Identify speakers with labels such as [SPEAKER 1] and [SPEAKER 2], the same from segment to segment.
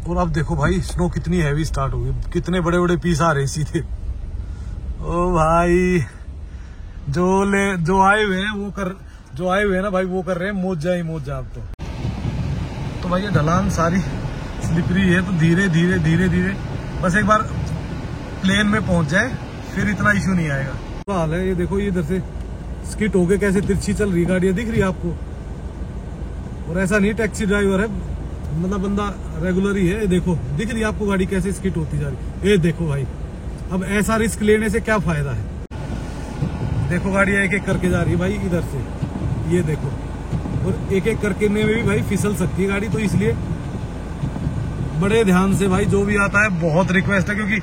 [SPEAKER 1] और अब देखो भाई स्नो कितनी हैवी स्टार्ट हो गई, कितने बड़े बड़े पीस आ रहे सीधे। ओ भाई जो आए हुए हैं ना भाई वो कर रहे हैं मौजा ही मौजा। अब तो भाई ये ढलान सारी स्लिपरी है, तो धीरे धीरे धीरे धीरे बस एक बार प्लेन में पहुंच जाए फिर इतना इश्यू नहीं आएगा। तो हाल है ये देखो, ये इधर से स्किट होके कैसे तिरछी चल रही गाड़ियां दिख रही है आपको। और ऐसा नहीं टैक्सी ड्राइवर है, मतलब बंदा रेगुलर ही है। ये देखो दिख रही है आपको गाड़ी कैसे स्किट होती जा रही है। ये देखो भाई, अब ऐसा रिस्क लेने से क्या फायदा है। देखो गाड़ियां एक एक करके जा रही है भाई इधर से, ये देखो। और एक एक करके में भी भाई फिसल सकती है गाड़ी, तो इसलिए बड़े ध्यान से भाई जो भी आता है, बहुत रिक्वेस्ट है। क्योंकि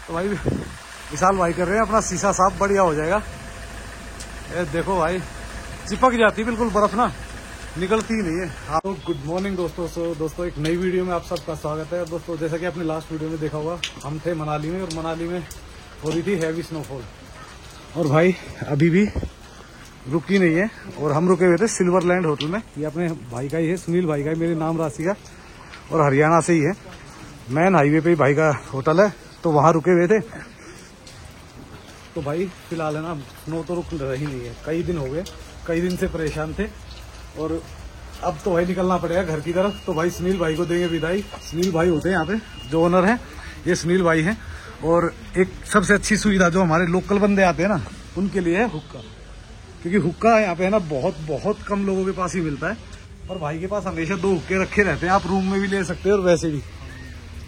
[SPEAKER 1] तो भाई विशाल भाई कर रहे हैं अपना शीशा साफ, बढ़िया हो जाएगा। ये देखो भाई चिपक जाती है बिल्कुल बर्फ ना, निकलती ही नहीं है। हाँ तो गुड मॉर्निंग दोस्तों एक नई वीडियो में आप सबका स्वागत है। दोस्तों जैसा कि आपने लास्ट वीडियो में देखा होगा, हम थे मनाली में, और मनाली में हो रही थी हैवी स्नोफॉल। और भाई अभी भी रुकी नहीं है, और हम रुके हुए थे सिल्वरलैंड होटल में। ये अपने भाई का ही है, सुनील भाई का ही, मेरे नाम राशि का, और हरियाणा से ही है। मेन हाईवे पे ही भाई का होटल है, तो वहां रुके हुए थे। तो भाई फिलहाल है ना स्नो तो रुक रही नहीं है, कई दिन हो गए, कई दिन से परेशान थे। और अब तो भाई निकलना पड़ेगा घर की तरफ। तो भाई सुनील भाई को देंगे विदाई। सुनील भाई होते हैं यहाँ पे जो ओनर है, ये सुनील भाई हैं। और एक सबसे अच्छी सुविधा जो हमारे लोकल बंदे आते हैं ना, उनके लिए है हुक्का। क्योंकि हुक्का यहाँ पे है ना बहुत कम लोगों के पास ही मिलता है। और भाई के पास हमेशा 2 हुक्के रखे रहते हैं, आप रूम में भी ले सकते हैं और वैसे भी।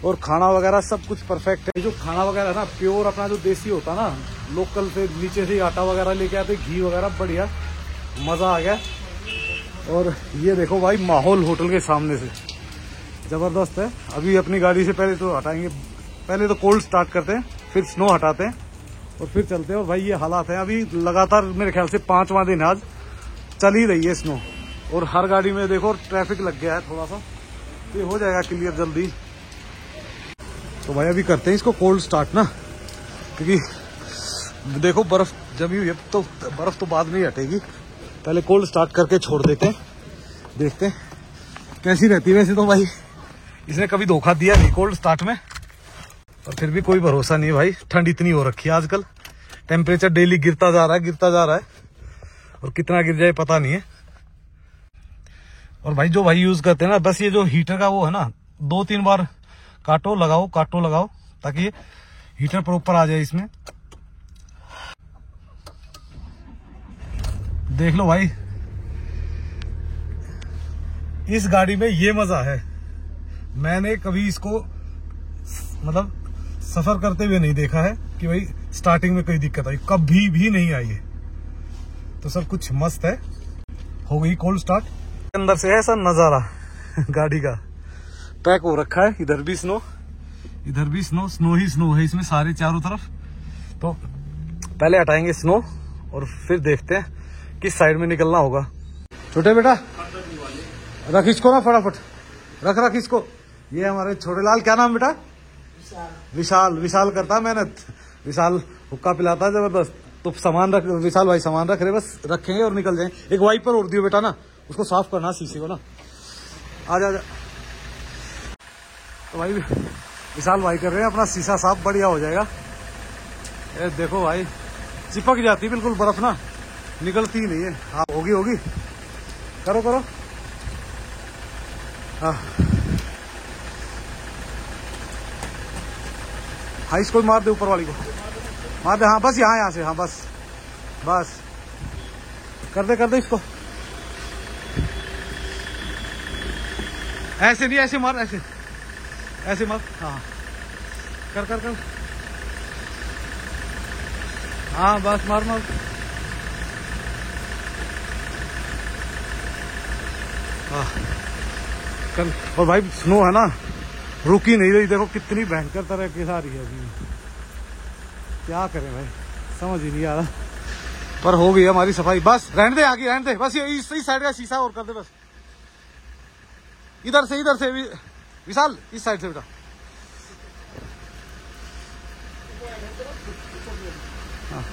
[SPEAKER 1] और खाना वगैरह सब कुछ परफेक्ट है। जो खाना वगैरह ना प्योर अपना जो देसी होता ना, लोकल से नीचे से आटा वगैरह लेके आते, घी वगैरह बढ़िया, मजा आ गया। और ये देखो भाई माहौल होटल के सामने से जबरदस्त है। अभी अपनी गाड़ी से पहले तो हटाएंगे, पहले तो कोल्ड स्टार्ट करते हैं, फिर स्नो हटाते हैं और फिर चलते हैं। और भाई ये हालात है अभी लगातार, मेरे ख्याल से 5वां दिन आज चल ही रही है स्नो। और हर गाड़ी में देखो ट्रैफिक लग गया है थोड़ा सा, तो ये हो जाएगा क्लियर जल्दी। तो भाई अभी करते हैं इसको कोल्ड स्टार्ट ना, क्योंकि देखो बर्फ जमी हुई है, तो बर्फ तो बाद में ही हटेगी। पहले कोल्ड स्टार्ट करके छोड़ देते हैं, देखते हैं कैसी रहती है। वैसे तो भाई इसने कभी धोखा दिया नहीं कोल्ड स्टार्ट में, और फिर भी कोई भरोसा नहीं है भाई। ठंड इतनी हो रखी है आजकल, टेम्परेचर डेली गिरता जा रहा है, और कितना गिर जाए पता नहीं है। और भाई जो भाई यूज करते हैं ना, बस ये जो हीटर का वो है ना, 2-3 बार काटो लगाओ, ताकि ये हीटर प्रॉपर आ जाए इसमें। देख लो भाई, इस गाड़ी में ये मजा है। मैंने कभी इसको मतलब सफर करते हुए नहीं देखा है कि भाई स्टार्टिंग में कोई दिक्कत आई, कभी भी नहीं आई है। तो सब कुछ मस्त है। हो गई कोल्ड स्टार्ट। अंदर से ऐसा नजारा गाड़ी का पैक हो रखा है। इधर भी स्नो ही स्नो है इसमें सारे चारों तरफ। तो पहले हटाएंगे स्नो और फिर देखते हैं किस साइड में निकलना होगा। छोटे बेटा रख इसको ना, फटाफट रख इसको। ये हमारे छोटे लाल, क्या नाम बेटा? विशाल करता मेहनत। विशाल हुक्का पिलाता जबरदस्त। तो सामान रख विशाल भाई, सामान रख रहे, बस रखेंगे और निकल जाएंगे। एक वाइपर और दियो बेटा ना, उसको साफ करना शीशे को ना। आजा। तो भाई विशाल भाई कर रहे हैं अपना शीशा साफ, बढ़िया हो जाएगा। ये देखो भाई चिपक जाती है बिल्कुल बर्फ ना, निकलती ही नहीं है। हाँ होगी करो। हाँ इसको मार दे, ऊपर वाली को मार दे। हाँ बस यहाँ से, हाँ बस कर दे इसको। ऐसे नहीं, ऐसे मार, ऐसे मार। हाँ कर। हाँ बस मार। हाँ कर। और भाई स्नो है ना, रुकी नहीं रही। देखो कितनी भयंकर तरह की आ रही है अभी। क्या करें भाई, समझ ही नहीं आ रहा। पर हो गई हमारी सफाई। बस रहने दे, आगे रहने दे। बस ये इस साइड का शीशा और कर दे बस। इधर से विशाल, इस साइड से बेटा। हाँ।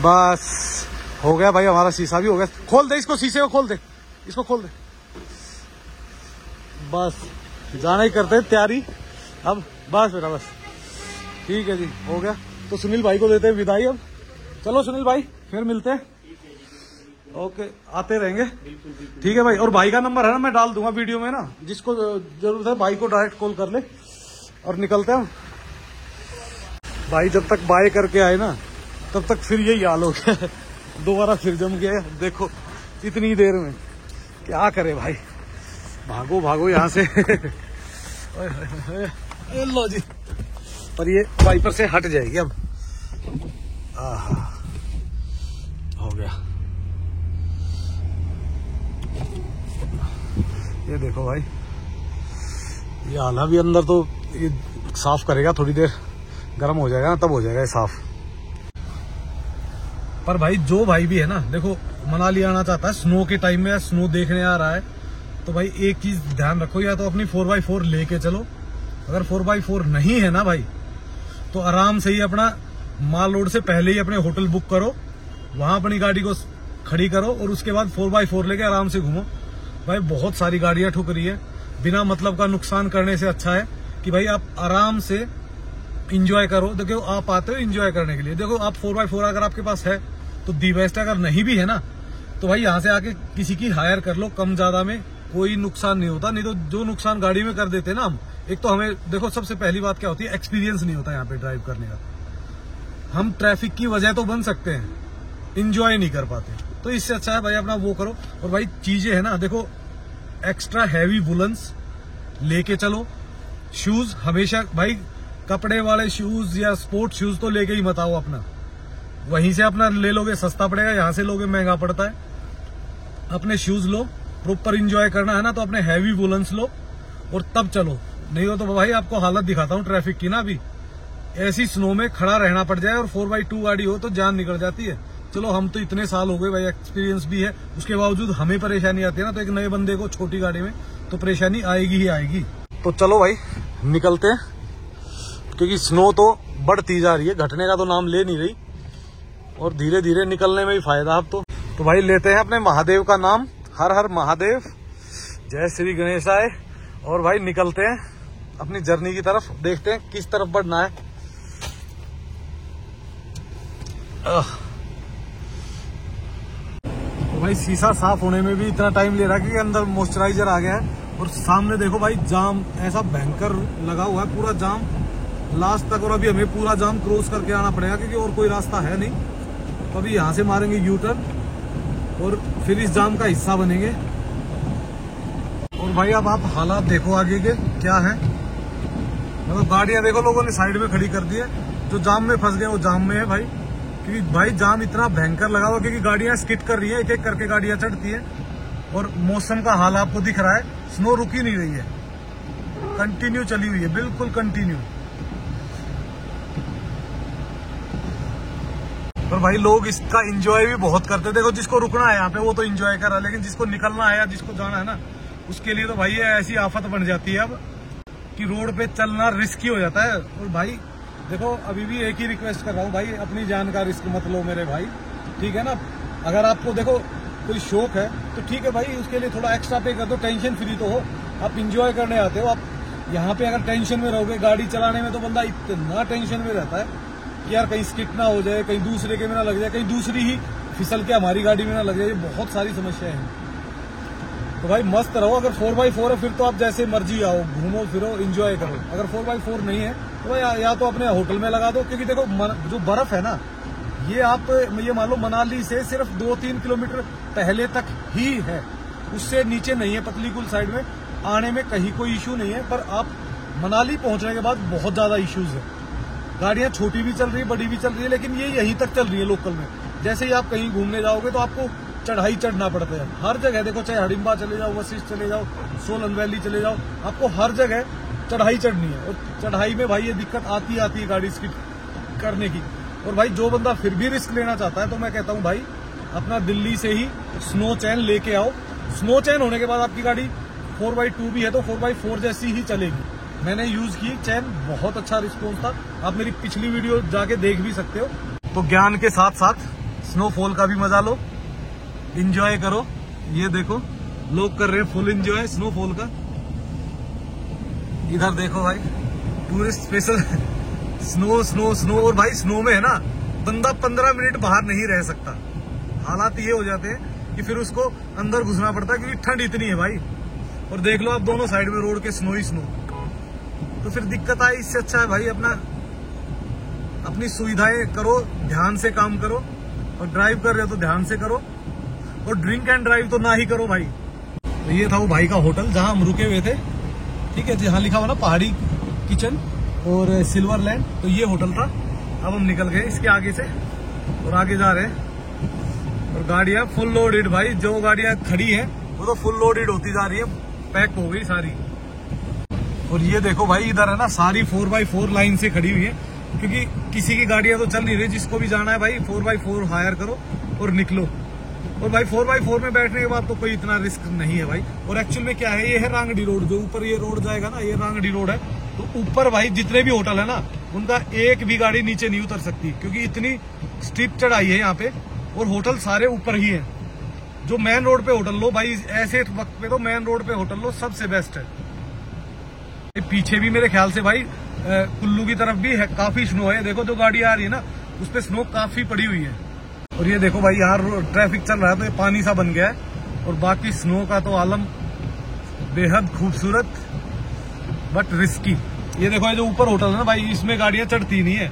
[SPEAKER 1] बस हो गया भाई, हमारा शीशा भी हो गया। खोल दे इसको, शीशे को खोल दे, इसको खोल दे। बस जाना ही करते हैं तैयारी अब। बस बेटा बस, ठीक है जी, हो गया। तो सुनील भाई को देते हैं विदाई अब। चलो सुनील भाई, फिर मिलते हैं। ओके, आते रहेंगे। ठीक है भाई, और भाई का नंबर है ना, मैं डाल दूंगा वीडियो में ना, जिसको जरूरत है भाई को डायरेक्ट कॉल कर ले और निकलते हैं भाई। जब तक बाय करके आए ना तब तक फिर यही हाल हो गया दोबारा फिर जम गया। देखो इतनी देर में क्या करे भाई, भागो भागो यहाँ से लो जी, पर ये वाइपर से हट जाएगी अब। हो गया। ये देखो भाई, ये आला भी अंदर तो ये साफ करेगा, थोड़ी देर गर्म हो जाएगा ना तब हो जाएगा ये साफ। पर भाई जो भाई भी है ना, देखो मनाली आना चाहता है स्नो के टाइम में या स्नो देखने आ रहा है, तो भाई एक चीज ध्यान रखो, या तो अपनी 4x4 लेके चलो। अगर 4x4 नहीं है ना भाई, तो आराम से ही अपना माल रोड से पहले ही अपने होटल बुक करो, वहां अपनी गाड़ी को खड़ी करो और उसके बाद 4x4 लेके आराम से घूमो। भाई बहुत सारी गाड़ियां ठुक रही है, बिना मतलब का नुकसान करने से अच्छा है कि भाई आप आराम से इंजॉय करो। देखो आप आते हो इंजॉय करने के लिए, देखो आप 4x4 अगर आपके पास है तो दी बेस्ट है, अगर नहीं भी है ना तो भाई यहाँ से आके किसी की हायर कर लो, कम ज्यादा में कोई नुकसान नहीं होता। नहीं तो जो नुकसान गाड़ी में कर देते ना हम, एक तो हमें देखो सबसे पहली बात क्या होती है, एक्सपीरियंस नहीं होता यहाँ पे ड्राइव करने का। हम ट्रैफिक की वजह तो बन सकते हैं, इंजॉय नहीं कर पाते, तो इससे अच्छा है भाई अपना वो करो। और भाई चीजें है ना, देखो एक्स्ट्रा हैवी वुलन्स लेके चलो। शूज हमेशा भाई, कपड़े वाले शूज या स्पोर्ट शूज तो लेके ही मत आओ अपना, वहीं से अपना ले लोगे सस्ता पड़ेगा, यहाँ से लोगे महंगा पड़ता है। अपने शूज लो, प्रॉपर इंजॉय करना है ना तो अपने हैवी वुलन्स लो और तब चलो। नहीं हो तो भाई आपको हालत दिखाता हूँ ट्रैफिक की ना, अभी ऐसी स्नो में खड़ा रहना पड़ जाए और 4x2 गाड़ी हो तो जान निकल जाती है। चलो हम तो इतने साल हो गए भाई, एक्सपीरियंस भी है, उसके बावजूद हमें परेशानी आती है ना, तो एक नए बंदे को छोटी गाड़ी में तो परेशानी आएगी ही आएगी। तो चलो भाई निकलते हैं, क्योंकि स्नो तो बढ़ती जा रही है, घटने का तो नाम ले नहीं रही, और धीरे धीरे निकलने में ही फायदा अब तो भाई लेते हैं अपने महादेव का नाम, हर हर महादेव, जय श्री गणेशाय, और भाई निकलते हैं अपनी जर्नी की तरफ, देखते हैं किस तरफ बढ़ना है। तो भाई शीशा साफ होने में भी इतना टाइम ले रहा है क्योंकि अंदर मॉइस्चराइजर आ गया है, और सामने देखो भाई जाम ऐसा भयंकर लगा हुआ है, पूरा जाम लास्ट तक, और अभी हमें पूरा जाम क्रॉस करके आना पड़ेगा क्योंकि और कोई रास्ता है नहीं। तो अभी यहाँ से मारेंगे यू टर्न और फिर इस जाम का हिस्सा बनेंगे। और भाई अब आप हालात देखो आगे के क्या है, मतलब गाड़ियां देखो लोगों ने साइड में खड़ी कर दी है, जो जाम में फंस गए वो जाम में है भाई, क्योंकि भाई जाम इतना भयंकर लगा हुआ, क्योंकि गाड़ियां स्किड कर रही है, एक एक करके गाड़ियां चढ़ती है, और मौसम का हाल आपको दिख रहा है, स्नो रुकी नहीं रही है, कंटिन्यू चली हुई है, बिल्कुल कंटिन्यू। पर भाई लोग इसका एंजॉय भी बहुत करते हैं, देखो जिसको रुकना है यहाँ पे वो तो एंजॉय कर रहा है, लेकिन जिसको निकलना है या जिसको जाना है ना, उसके लिए तो भाई ये ऐसी आफत बन जाती है अब कि रोड पे चलना रिस्की हो जाता है। और भाई देखो अभी भी एक ही रिक्वेस्ट कर रहा हूँ भाई, अपनी जान का रिस्क मत लो मेरे भाई, ठीक है ना। अगर आपको देखो कोई शौक है तो ठीक है भाई, उसके लिए थोड़ा एक्स्ट्रा पे कर दो, टेंशन फ्री तो हो, आप इंजॉय करने आते हो। आप यहाँ पे अगर टेंशन में रहोगे, गाड़ी चलाने में तो बंदा इतना टेंशन में रहता है कि यार कहीं स्किट ना हो जाए, कहीं दूसरे के में ना लग जाए, कहीं दूसरी ही फिसल के हमारी गाड़ी में ना लग जाए, बहुत सारी समस्याएं हैं। तो भाई मस्त रहो, अगर 4x4 है फिर तो आप जैसे मर्जी आओ, घूमो फिरो एंजॉय करो। अगर 4x4 नहीं है तो भाई या तो अपने होटल में लगा दो, क्योंकि देखो जो बर्फ है ना, ये मान लो मनाली से सिर्फ 2-3 किलोमीटर पहले तक ही है, उससे नीचे नहीं है। पतली कुल साइड में आने में कहीं कोई इश्यू नहीं है, पर आप मनाली पहुंचने के बाद बहुत ज्यादा इश्यूज है। गाड़ियां छोटी भी चल रही है, बड़ी भी चल रही है, लेकिन ये यहीं तक चल रही है लोकल में। जैसे ही आप कहीं घूमने जाओगे तो आपको चढ़ाई चढ़ना पड़ता है हर जगह, देखो चाहे हडिम्बा चले जाओ, वशिष्ठ चले जाओ, सोलन वैली चले जाओ, आपको हर जगह चढ़ाई चढ़नी है। और चढ़ाई में भाई ये दिक्कत आती है गाड़ी स्किड करने की। और भाई जो बंदा फिर भी रिस्क लेना चाहता है तो मैं कहता हूँ भाई अपना दिल्ली से ही स्नो चैन लेके आओ। स्नो चैन होने के बाद आपकी गाड़ी 4x2 भी है तो 4x4 जैसी ही चलेगी। मैंने यूज की चैन, बहुत अच्छा रिस्पॉन्स था, आप मेरी पिछली वीडियो जाके देख भी सकते हो। तो ज्ञान के साथ साथ स्नोफॉल का भी मजा लो, एंजॉय करो। ये देखो लोग कर रहे हैं फुल एंजॉय स्नोफॉल का। इधर देखो भाई, tourist special snow snow snow. और भाई स्नो में है ना, बंदा 15 मिनट बाहर नहीं रह सकता। हालात ये हो जाते हैं कि फिर उसको अंदर घुसना पड़ता है, क्योंकि ठंड इतनी है भाई। और देख लो आप दोनों साइड में रोड के स्नो ही स्नो, तो फिर दिक्कत आई। इससे अच्छा है भाई अपनी सुविधाएं करो, ध्यान से काम करो, और ड्राइव कर रहे हो तो ध्यान से करो, और ड्रिंक एंड ड्राइव तो ना ही करो भाई। तो ये था वो भाई का होटल जहां हम रुके हुए थे, ठीक है, जहां लिखा हुआ ना पहाड़ी किचन और सिल्वर लैंड, तो ये होटल था। अब हम निकल गए इसके आगे से और आगे जा रहे हैं। और गाड़ियां फुल लोडेड भाई, जो गाड़ियां खड़ी हैं वो तो फुल लोडेड होती जा रही है, पैक हो गई सारी। और ये देखो भाई, इधर है ना सारी 4x4 लाइन से खड़ी हुई है, क्योंकि किसी की गाड़ियां तो चल नहीं रही। जिसको भी जाना है भाई 4x4 हायर करो और निकलो। और भाई 4x4 में बैठने के बाद तो कोई इतना रिस्क नहीं है भाई। और एक्चुअल में क्या है, ये है रांगडी रोड, जो ऊपर ये रोड जाएगा ना, ये रांगडी रोड है। तो ऊपर भाई जितने भी होटल है ना, उनका एक भी गाड़ी नीचे नहीं उतर सकती, क्योंकि इतनी स्टीप चढ़ाई है यहाँ पे। और होटल सारे ऊपर ही है। जो मेन रोड पे होटल लो भाई, ऐसे वक्त पे तो मेन रोड पे होटल लो, सबसे बेस्ट है। पीछे भी मेरे ख्याल से भाई कुल्लू की तरफ भी है, काफी स्नो है। देखो जो गाड़ी आ रही है ना, उस पे स्नो काफी पड़ी हुई है। और ये देखो भाई, यहाँ ट्रैफिक चल रहा है तो ये पानी सा बन गया है। और बाकी स्नो का तो आलम बेहद खूबसूरत बट रिस्की। ये देखो, ये जो ऊपर होटल है ना भाई, इसमें गाड़ियां चढ़ती नहीं है।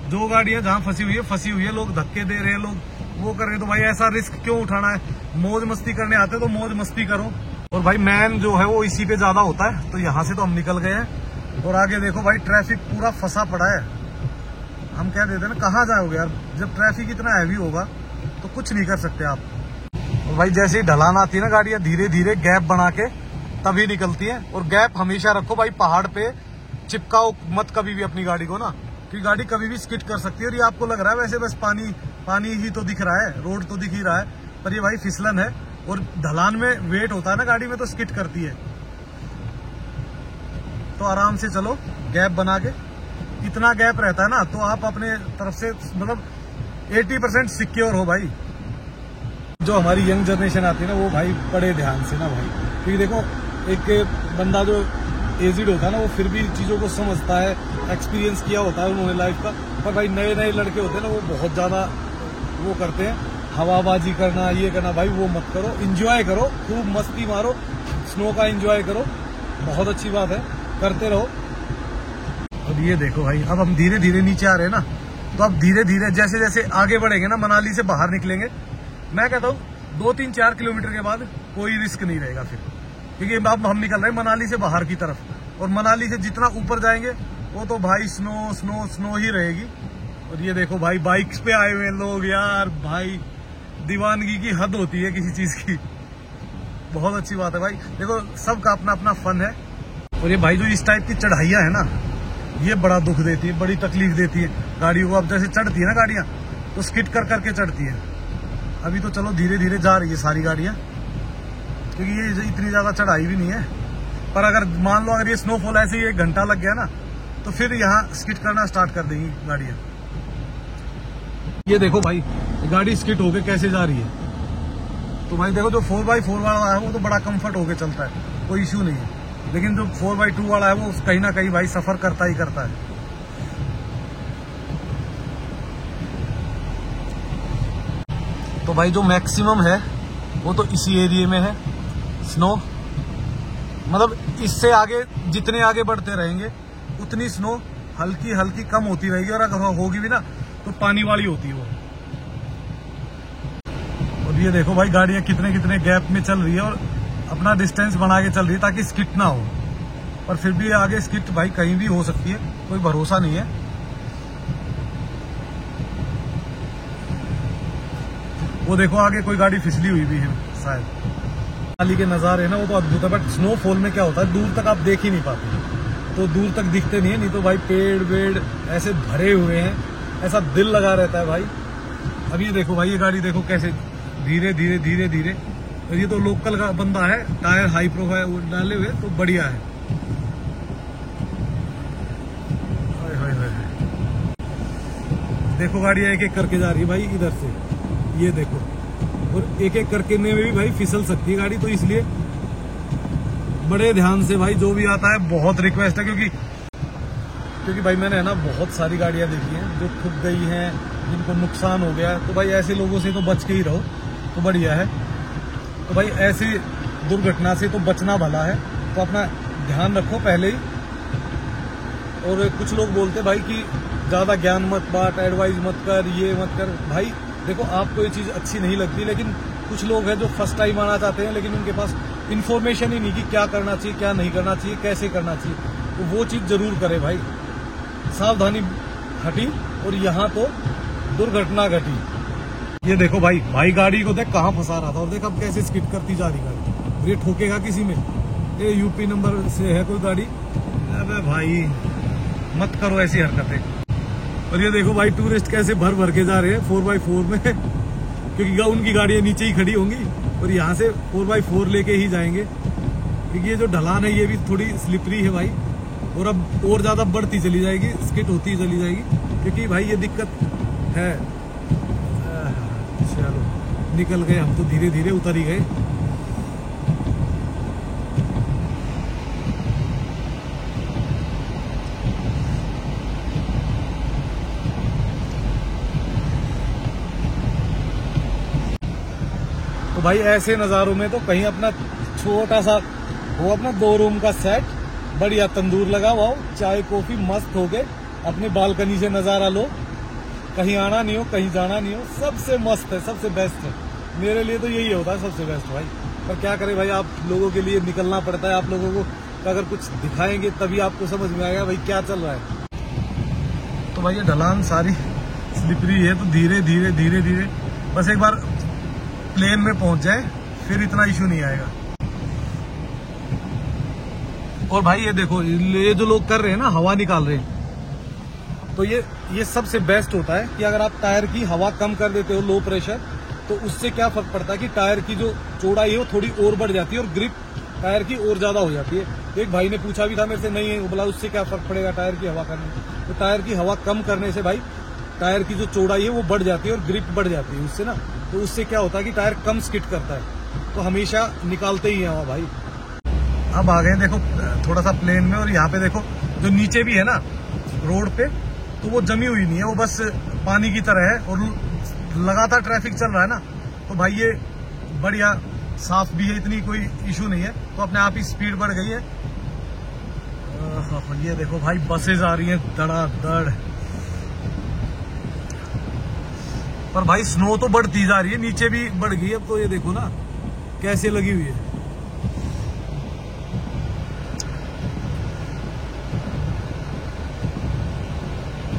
[SPEAKER 1] जो गाड़ियां जहां फंसी हुई है, लोग धक्के दे रहे हैं, लोग वो कर रहे हैं। तो भाई ऐसा रिस्क क्यों उठाना है? मौज मस्ती करने आते तो मौज मस्ती करो। और भाई मैन जो है वो इसी पे ज्यादा होता है। तो यहाँ से तो हम निकल गए हैं। और आगे देखो भाई, ट्रैफिक पूरा फंसा पड़ा है। हम कह देते हैं ना, कहाँ जाओगे यार, जब ट्रैफिक इतना हैवी होगा तो कुछ नहीं कर सकते आप। और भाई जैसे ही ढलान आती है ना, गाड़ियां धीरे धीरे गैप बना के तभी निकलती है। और गैप हमेशा रखो भाई, पहाड़ पे चिपकाओ मत कभी भी अपनी गाड़ी को ना, क्योंकि गाड़ी कभी भी स्किड कर सकती है। और ये आपको लग रहा है वैसे बस पानी ही तो दिख रहा है, रोड तो दिख ही रहा है, पर ये भाई फिसलन है। और ढलान में वेट होता है ना गाड़ी में, तो स्किड करती है। तो आराम से चलो, गैप बना के। इतना गैप रहता है ना, तो आप अपने तरफ से मतलब 80% सिक्योर हो भाई। जो हमारी यंग जनरेशन आती है ना, वो भाई बड़े ध्यान से ना भाई, क्योंकि देखो एक बंदा जो एजिड होता है ना, वो फिर भी चीजों को समझता है, एक्सपीरियंस किया होता है उन्होंने लाइफ का। पर भाई नए नए लड़के होते हैं ना, वो बहुत ज्यादा वो करते हैं, हवाबाजी करना, ये करना। भाई वो मत करो, एंजॉय करो, खूब मस्ती मारो, स्नो का एंजॉय करो, बहुत अच्छी बात है, करते रहो। और ये देखो भाई, अब हम धीरे धीरे नीचे आ रहे हैं ना, तो अब धीरे धीरे जैसे जैसे आगे बढ़ेंगे ना, मनाली से बाहर निकलेंगे, मैं कहता हूँ 2-3-4 किलोमीटर के बाद कोई रिस्क नहीं रहेगा फिर, क्योंकि अब हम निकल रहे हैं मनाली से बाहर की तरफ। और मनाली से जितना ऊपर जाएंगे वो तो भाई स्नो स्नो स्नो ही रहेगी। और ये देखो भाई, बाइक्स पे आए हुए लोग यार, भाई दीवानगी की हद होती है किसी चीज की। बहुत अच्छी बात है भाई, देखो सबका अपना अपना फन है। और ये भाई जो इस टाइप की चढ़ाइयां है ना, ये बड़ा दुख देती है, बड़ी तकलीफ देती है गाड़ियों को। अब जैसे चढ़ती है ना गाड़ियां, तो स्किड कर करके चढ़ती है। अभी तो चलो धीरे धीरे जा रही है सारी गाड़ियां, क्योंकि ये इतनी ज्यादा चढ़ाई भी नहीं है। पर अगर मान लो अगर ये स्नोफॉल ऐसे ही 1 घंटा लग गया ना, तो फिर यहाँ स्किड करना स्टार्ट कर देंगी गाड़ियां। ये देखो भाई, गाड़ी स्किड होके कैसे जा रही है। तो भाई देखो, जो 4x4 वाला है वो तो बड़ा कंफर्ट होके चलता है, कोई इश्यू नहीं है। लेकिन जो 4x2 वाला है वो कहीं ना कहीं भाई सफर करता ही करता है। तो भाई जो मैक्सिमम है वो तो इसी एरिया में है स्नो। मतलब इससे आगे जितने आगे बढ़ते रहेंगे उतनी स्नो हल्की हल्की कम होती रहेगी। और अगर होगी भी ना, तो पानी वाली होती है वो। और ये देखो भाई, गाड़ियां कितने कितने गैप में चल रही है और अपना डिस्टेंस बना के चल रही है, ताकि स्किट ना हो। पर फिर भी आगे स्किट भाई कहीं भी हो सकती है, कोई भरोसा नहीं है। वो देखो आगे कोई गाड़ी फिसली हुई भी है शायद। मनाली के नज़ारे ना वो तो अद्भुत है, बट स्नोफॉल में क्या होता है, दूर तक आप देख ही नहीं पाते, तो दूर तक दिखते नहीं है। नहीं तो भाई पेड़ वेड़ ऐसे भरे हुए हैं, ऐसा दिल लगा रहता है भाई। अब ये देखो भाई, ये गाड़ी देखो कैसे धीरे धीरे धीरे धीरे। और ये तो लोकल का बंदा है, टायर हाई प्रोफाइल डाले हुए, तो बढ़िया है। देखो गाड़ियां एक एक करके जा रही है भाई इधर से, ये देखो। और एक एक करके में भी भाई फिसल सकती है गाड़ी, तो इसलिए बड़े ध्यान से भाई, जो भी आता है बहुत रिक्वेस्ट है, क्योंकि भाई मैंने है ना बहुत सारी गाड़ियां देखी हैं जो ठुक गई हैं, जिनको नुकसान हो गया है। तो भाई ऐसे लोगों से तो बच के ही रहो तो बढ़िया है। तो भाई ऐसी दुर्घटना से तो बचना भला है, तो अपना ध्यान रखो पहले ही। और कुछ लोग बोलते भाई कि ज़्यादा ज्ञान मत बांट, एडवाइस मत कर, ये मत कर। भाई देखो आपको ये चीज़ अच्छी नहीं लगती, लेकिन कुछ लोग हैं जो फर्स्ट टाइम आना चाहते हैं, लेकिन उनके पास इन्फॉर्मेशन ही नहीं कि क्या करना चाहिए, क्या नहीं करना चाहिए, कैसे करना चाहिए। तो वो चीज़ जरूर करे भाई। सावधानी हटी और यहाँ तो दुर्घटना घटी। ये देखो भाई गाड़ी को देख कहाँ फंसा रहा था, और देख अब कैसे स्किड करती जा रही गाड़ी। ये ठोकेगा किसी में? ये यूपी नंबर से है कोई गाड़ी। अबे भाई मत करो ऐसी हरकतें। और ये देखो भाई टूरिस्ट कैसे भर भर के जा रहे हैं 4x4 में, क्योंकि उनकी गाड़ियां नीचे ही खड़ी होंगी और यहाँ से 4x4 लेके ही जाएंगे, क्योंकि ये जो ढलान है ये भी थोड़ी स्लिपरी है भाई, और अब और ज्यादा बढ़ती चली जाएगी, स्किट होती चली जाएगी, क्योंकि भाई ये दिक्कत है। चलो निकल गए हम तो, धीरे धीरे उतर ही गए। तो भाई ऐसे नज़ारों में तो कहीं अपना छोटा सा हो, अपना 2 रूम का सेट, बढ़िया तंदूर लगा हुआ हो, चाय कॉफी मस्त हो गए, अपनी बालकनी से नज़ारा लो, कहीं आना नहीं हो, कहीं जाना नहीं हो, सबसे मस्त है, सबसे बेस्ट है। मेरे लिए तो यही होता है सबसे बेस्ट भाई। पर क्या करें भाई, आप लोगों के लिए निकलना पड़ता है। आप लोगों को अगर कुछ दिखाएंगे तभी आपको समझ में आएगा भाई क्या चल रहा है। तो भाई ये ढलान सारी स्लिपरी है, तो धीरे धीरे धीरे धीरे बस एक बार प्लेन में पहुंच जाए फिर इतना इशू नहीं आएगा। और भाई ये देखो, ये जो लोग कर रहे हैं ना, हवा निकाल रहे हैं, तो ये सबसे बेस्ट होता है कि अगर आप टायर की हवा कम कर देते हो, लो प्रेशर, तो उससे क्या फर्क पड़ता है कि टायर की जो चौड़ाई है वो थोड़ी और बढ़ जाती है और ग्रिप टायर की और ज्यादा हो जाती है। एक भाई ने पूछा भी था मेरे से, नहीं है बोला उससे क्या फर्क पड़ेगा टायर की हवा करने। तो टायर की हवा कम करने से भाई टायर की जो चौड़ाई है वो बढ़ जाती है और ग्रिप बढ़ जाती है उससे ना। तो उससे क्या होता है कि टायर कम स्किड करता है, तो हमेशा निकालते ही है हवा भाई। अब आ गए देखो थोड़ा सा प्लेन में, और यहाँ पे देखो जो नीचे भी है ना रोड पे, तो वो जमी हुई नहीं है, वो बस पानी की तरह है और लगातार ट्रैफिक चल रहा है ना, तो भाई ये बढ़िया साफ भी है, इतनी कोई इशू नहीं है। तो अपने आप ही स्पीड बढ़ गई है। ये देखो भाई बसेज आ रही हैं धड़ाधड़, पर भाई स्नो तो बढ़ती जा रही है, नीचे भी बढ़ गई। अब तो ये देखो ना कैसे लगी हुई है।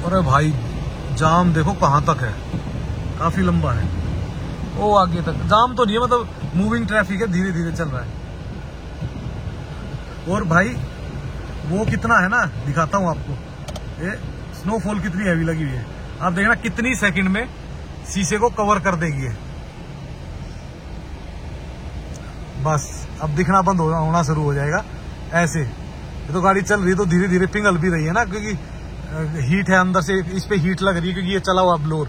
[SPEAKER 1] अरे भाई जाम देखो कहां तक है, काफी लंबा है, वो आगे तक जाम तो नहीं है, मतलब मूविंग ट्रैफिक है, धीरे धीरे चल रहा है। और भाई वो कितना है ना, दिखाता हूं आपको, ये स्नोफॉल कितनी हैवी लगी हुई है। आप देखना कितनी सेकंड में शीशे को कवर कर देगी है। बस अब दिखना बंद होना शुरू हो जाएगा ऐसे। ये तो गाड़ी चल रही है तो धीरे धीरे पिघल भी रही है ना, क्योंकि हीट है अंदर से, इस पे हीट लग रही है क्योंकि ये चला हुआ ब्लोर।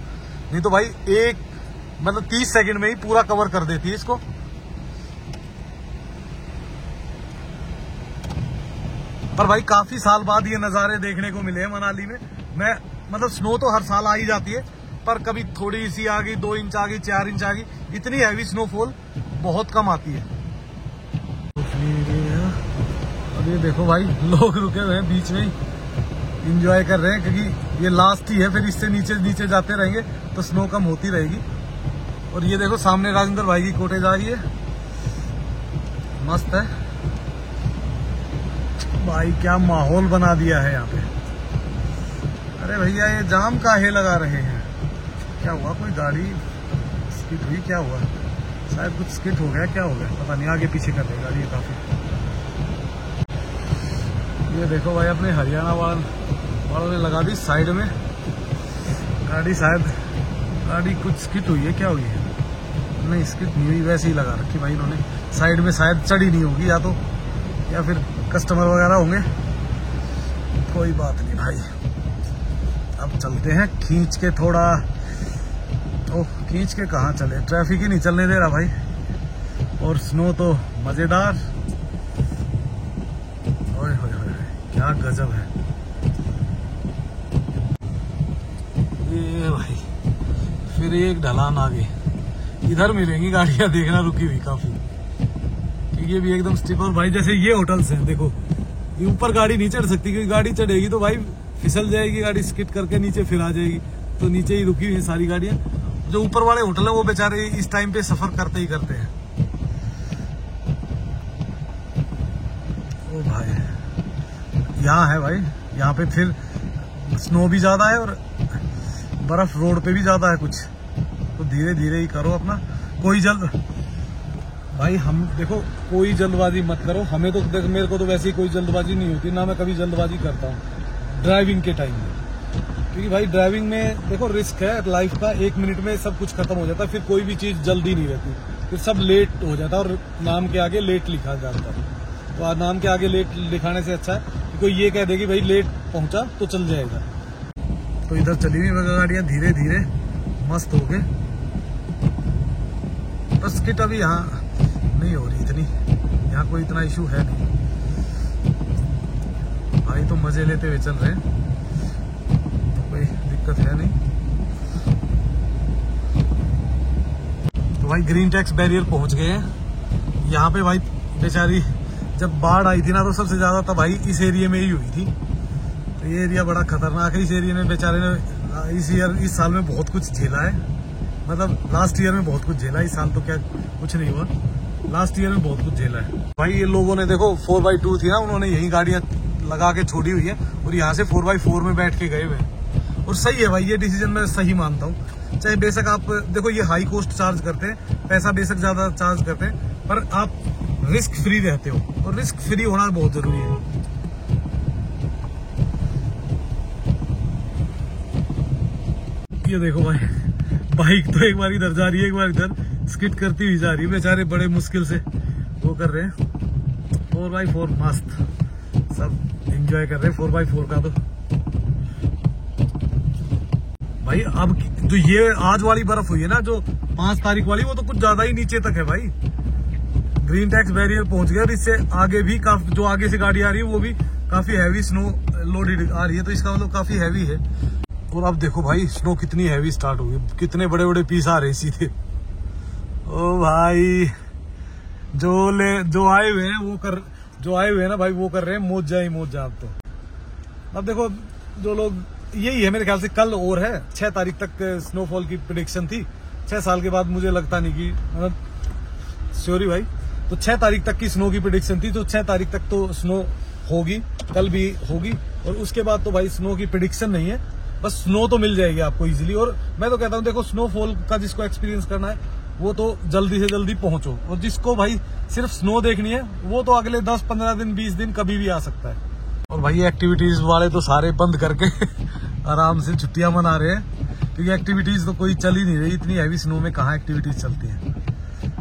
[SPEAKER 1] नहीं तो भाई एक मतलब 30 सेकंड में ही पूरा कवर कर देती है इसको। पर भाई काफी साल बाद ये नजारे देखने को मिले हैं मनाली में। मैं मतलब स्नो तो हर साल आ ही जाती है, पर कभी थोड़ी सी आ गई, 2 इंच आ गई, 4 इंच आ गई, इतनी हैवी स्नोफॉल बहुत कम आती है। और ये देखो भाई लोग रुके हुए हैं बीच में ही, इंजॉय कर रहे हैं, क्योंकि ये लास्ट ही है, फिर इससे नीचे नीचे जाते रहेंगे तो स्नो कम होती रहेगी। और ये देखो सामने राजेंद्र भाई की कोटेज आ रही है, मस्त है भाई, क्या माहौल बना दिया है यहाँ पे। अरे भैया ये जाम काहे लगा रहे हैं, क्या हुआ, कोई गाड़ी स्किट हुई, क्या हुआ, शायद कुछ स्किट हो गया, क्या हो गया पता नहीं, आगे पीछे कर रही गाड़ी है काफी। ये देखो भाई अपने हरियाणा वालों ने लगा दी साइड में गाड़ी, शायद गाड़ी कुछ स्किट हुई है, क्या हुई है, नहीं स्किट नहीं हुई, वैसे ही लगा रखी भाई इन्होंने साइड में, शायद चढ़ी नहीं होगी या तो, या फिर कस्टमर वगैरह होंगे, कोई बात नहीं भाई। अब चलते हैं खींच के थोड़ा, ओह खींच के कहाँ चले, ट्रैफिक ही नहीं चलने दे रहा भाई, और स्नो तो मजेदार। गजब है ये भाई। फिर एक ढलान आगे, इधर मिलेंगी गाड़ियां देखना रुकी हुई काफी, क्योंकि ये भी एकदम स्टिप। और भाई जैसे ये होटल्स हैं, देखो ये ऊपर गाड़ी नहीं चढ़ सकती, क्योंकि गाड़ी चढ़ेगी तो भाई फिसल जाएगी गाड़ी, स्किड करके नीचे फिर आ जाएगी, तो नीचे ही रुकी हुई है सारी गाड़ियां। जो ऊपर वाले होटल है वो बेचारे इस टाइम पे सफर करते ही करते हैं। ओ भाई यहाँ है भाई, यहाँ पे फिर स्नो भी ज्यादा है और बर्फ रोड पे भी ज्यादा है कुछ, तो धीरे धीरे ही करो अपना, कोई जल्द भाई। हम देखो कोई जल्दबाजी मत करो, हमें तो मेरे को तो वैसे ही कोई जल्दबाजी नहीं होती, ना मैं कभी जल्दबाजी करता हूँ ड्राइविंग के टाइम में, क्योंकि भाई ड्राइविंग में देखो रिस्क है लाइफ का, 1 मिनट में सब कुछ खत्म हो जाता है, फिर कोई भी चीज जल्दी नहीं रहती, फिर सब लेट हो जाता है, और नाम के आगे लेट लिखा जाता है। तो नाम के आगे लेट लिखाने से अच्छा है कि कोई ये कह देगी भाई लेट पहुंचा तो चल जाएगा। तो इधर चली हुई गाड़ियां धीरे धीरे मस्त हो गए, बस किट अभी यहाँ नहीं हो रही इतनी, यहाँ कोई इतना इशू है नहीं भाई, तो मजे लेते हुए चल रहे हैं, कोई दिक्कत है नहीं। तो भाई ग्रीन टैक्स बैरियर पहुंच गए हैं यहाँ पे। भाई बेचारी जब बाढ़ आई थी ना, तो सबसे ज्यादा तो भाई इस एरिया में ही हुई थी, तो ये एरिया बड़ा खतरनाक है। इस एरिया में बेचारे ने इस साल में बहुत कुछ झेला है, मतलब लास्ट ईयर में बहुत कुछ झेला, इस साल तो क्या कुछ नहीं हुआ, लास्ट ईयर में बहुत कुछ झेला है भाई। ये लोगों ने देखो 4x2 थी ना, उन्होंने यही गाड़ियां लगा के छोड़ी हुई है और यहाँ से 4x4 में बैठ के गए हुए हैं, और सही है भाई, ये डिसीजन मैं सही मानता हूँ। चाहे बेशक आप देखो ये हाई कॉस्ट चार्ज करते हैं, पैसा बेशक ज्यादा चार्ज करते हैं, पर आप रिस्क फ्री रहते हो, और रिस्क फ्री होना बहुत जरूरी है। ये देखो भाई बाइक तो एक बार इधर जा रही है, एक बार इधर स्किड करती हुई जा रही है, बेचारे बड़े मुश्किल से वो कर रहे हैं। 4x4 मस्त, सब एंजॉय कर रहे हैं 4x4 का। तो भाई अब जो ये आज वाली बर्फ हुई है ना, जो 5 तारीख वाली, वो तो कुछ ज्यादा ही नीचे तक है भाई। ग्रीन टैक्स बैरियर पहुंच गया, और इससे आगे भी काफी, जो आगे से गाड़ी आ रही है वो भी काफी हैवी स्नो लोडेड आ रही है, तो इसका मतलब काफी हैवी है। और अब देखो भाई स्नो कितनी हैवी स्टार्ट होगी, कितने बड़े बड़े पीस आ रहे सीधे। ओ भाई जो आए हुए हैं ना भाई, वो कर रहे हैं मौजा ही मौजा। अब देखो जो लोग, यही है मेरे ख्याल से, कल और है 6 तारीख तक स्नोफॉल की प्रेडिक्शन थी। 6 साल के बाद मुझे लगता नहीं कि, मतलब सॉरी भाई, तो 6 तारीख तक की स्नो की प्रेडिक्शन थी, तो 6 तारीख तक तो स्नो होगी, कल भी होगी, और उसके बाद तो भाई स्नो की प्रेडिक्शन नहीं है, बस स्नो तो मिल जाएगी आपको इजीली। और मैं तो कहता हूँ देखो, स्नोफॉल का जिसको एक्सपीरियंस करना है वो तो जल्दी से जल्दी पहुंचो, और जिसको भाई सिर्फ स्नो देखनी है वो तो अगले 10-15 दिन 20 दिन कभी भी आ सकता है। और भाई एक्टिविटीज वाले तो सारे बंद करके आराम से छुट्टियां मना रहे हैं, क्योंकि एक्टिविटीज तो कोई चल ही नहीं रही, इतनी हैवी स्नो में कहाँ एक्टिविटीज चलती है।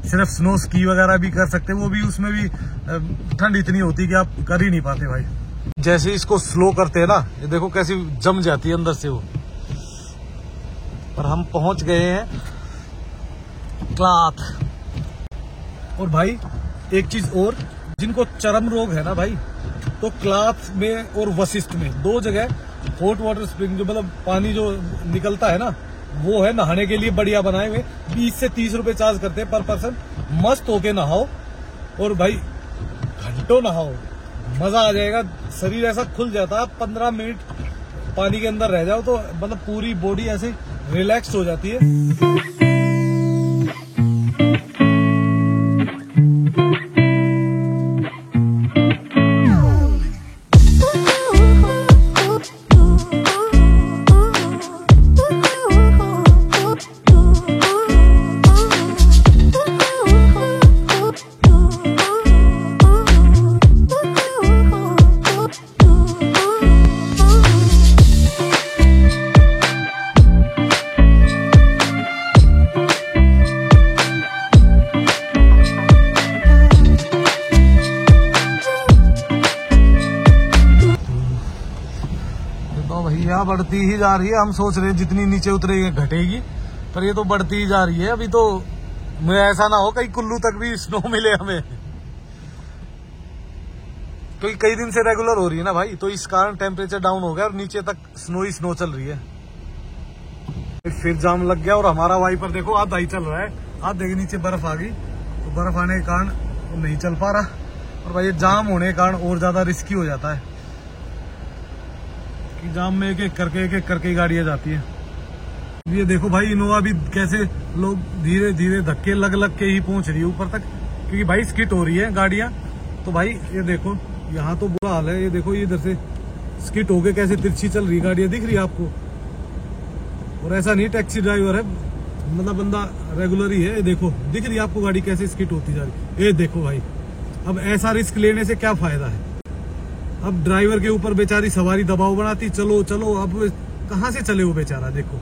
[SPEAKER 1] सिर्फ स्नो स्की वगैरह भी कर सकते हैं, वो भी उसमें भी ठंड इतनी होती है कि आप कर ही नहीं पाते भाई। जैसे इसको स्लो करते हैं ना, ये देखो कैसी जम जाती है अंदर से वो। और हम पहुंच गए हैं क्लाथ। और भाई एक चीज और, जिनको चर्म रोग है ना भाई, तो क्लाथ में और वशिष्ठ में 2 जगह हॉट वाटर स्प्रिंग, जो मतलब पानी जो निकलता है ना, वो है नहाने के लिए बढ़िया बनाए हुए। 20 से 30 रुपए चार्ज करते हैं पर पर्सन। मस्त होके नहाओ, और भाई घंटों नहाओ, मजा आ जाएगा, शरीर ऐसा खुल जाता है। 15 मिनट पानी के अंदर रह जाओ तो मतलब पूरी बॉडी ऐसे रिलैक्स हो जाती है। भैया बढ़ती ही जा रही है। हम सोच रहे हैं जितनी नीचे उतरेगी घटेगी, पर ये तो बढ़ती ही जा रही है। अभी तो ऐसा ना हो कहीं कुल्लू तक भी स्नो मिले हमें। क्योंकि कई दिन से रेगुलर हो रही है ना भाई, तो इस कारण टेम्परेचर डाउन हो गया और नीचे तक स्नो ही स्नो चल रही है। फिर जाम लग गया और हमारा वाइपर देखो आधा ही चल रहा है, आधे के नीचे बर्फ आ गई, तो बर्फ आने के कारण नहीं चल पा रहा। और भाई ये जाम होने के कारण और ज्यादा रिस्की हो जाता है कि जाम में एक एक करके गाड़ियां जाती है। ये देखो भाई इनोवा भी कैसे लोग धीरे धीरे धक्के लग के ही पहुंच रही है ऊपर तक, क्योंकि भाई स्किट हो रही है गाड़ियां। तो भाई ये देखो यहाँ तो बुरा हाल है, ये देखो इधर से स्किट होके कैसे तिरछी चल रही गाड़ियां, दिख रही है आपको। और ऐसा नहीं टैक्सी ड्राइवर है, मतलब बंदा रेगुलर ही है। ये देखो दिख रही है आपको गाड़ी कैसे स्किट होती जा रही है। ये देखो भाई अब ऐसा रिस्क लेने से क्या फायदा है। अब ड्राइवर के ऊपर बेचारी सवारी दबाव बनाती, चलो चलो, अब कहाँ से चले वो बेचारा, देखो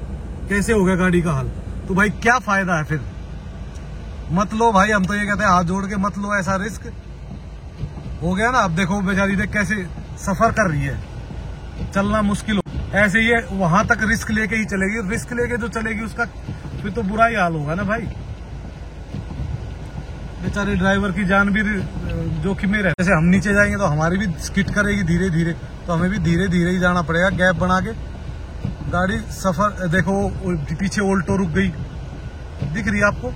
[SPEAKER 1] कैसे हो गया गाड़ी का हाल। तो भाई क्या फायदा है फिर, मत लो भाई, हम तो ये कहते हैं हाथ जोड़ के मत लो ऐसा रिस्क। हो गया ना, अब देखो बेचारी देख कैसे सफर कर रही है, चलना मुश्किल हो। ऐसे ही वहां तक रिस्क लेके ही चलेगी, रिस्क लेके जो चलेगी उसका फिर तो बुरा ही हाल होगा ना भाई। बेचारे ड्राइवर की जान भी जोखिम में रहती है। जैसे हम नीचे जाएंगे तो हमारी भी स्किट करेगी धीरे धीरे, तो हमें भी धीरे धीरे ही जाना पड़ेगा, गैप बना के गाड़ी सफर। देखो पीछे ऑल्टो रुक गई, दिख रही है आपको,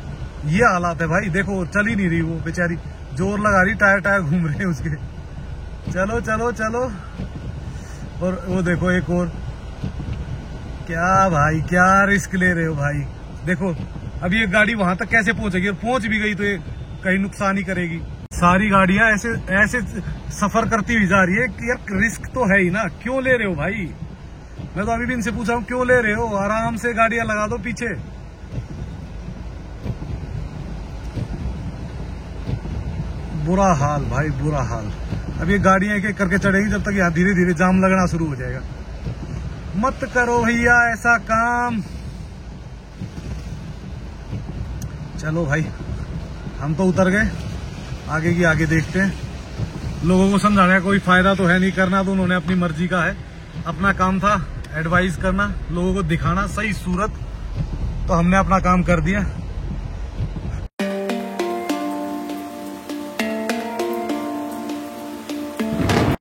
[SPEAKER 1] ये हालात है भाई। देखो चल ही नहीं रही वो बेचारी, जोर लगा रही, टायर घूम रहे हैं उसके, चलो चलो चलो। और वो देखो एक और, क्या भाई क्या रिस्क ले रहे हो भाई। देखो अब ये गाड़ी वहां तक कैसे पहुंचेगी, और पहुंच भी गई तो ये कहीं नुकसान ही करेगी। सारी गाड़ियां ऐसे ऐसे सफर करती हुई जा रही है कि यार रिस्क तो है ही ना, क्यों ले रहे हो भाई। मैं तो अभी भी इनसे पूछा हूं क्यों ले रहे हो, आराम से गाड़ियां लगा दो पीछे। बुरा हाल भाई बुरा हाल। अब ये गाड़ियां एक एक करके चढ़ेगी जब तक यहाँ धीरे धीरे जाम लगना शुरू हो जाएगा। मत करो भैया ऐसा काम। चलो भाई हम तो उतर गए, आगे की आगे देखते हैं। लोगों को समझाने का कोई फायदा तो है नहीं, करना तो उन्होंने अपनी मर्जी का है। अपना काम था एडवाइस करना, लोगों को दिखाना सही सूरत, तो हमने अपना काम कर दिया।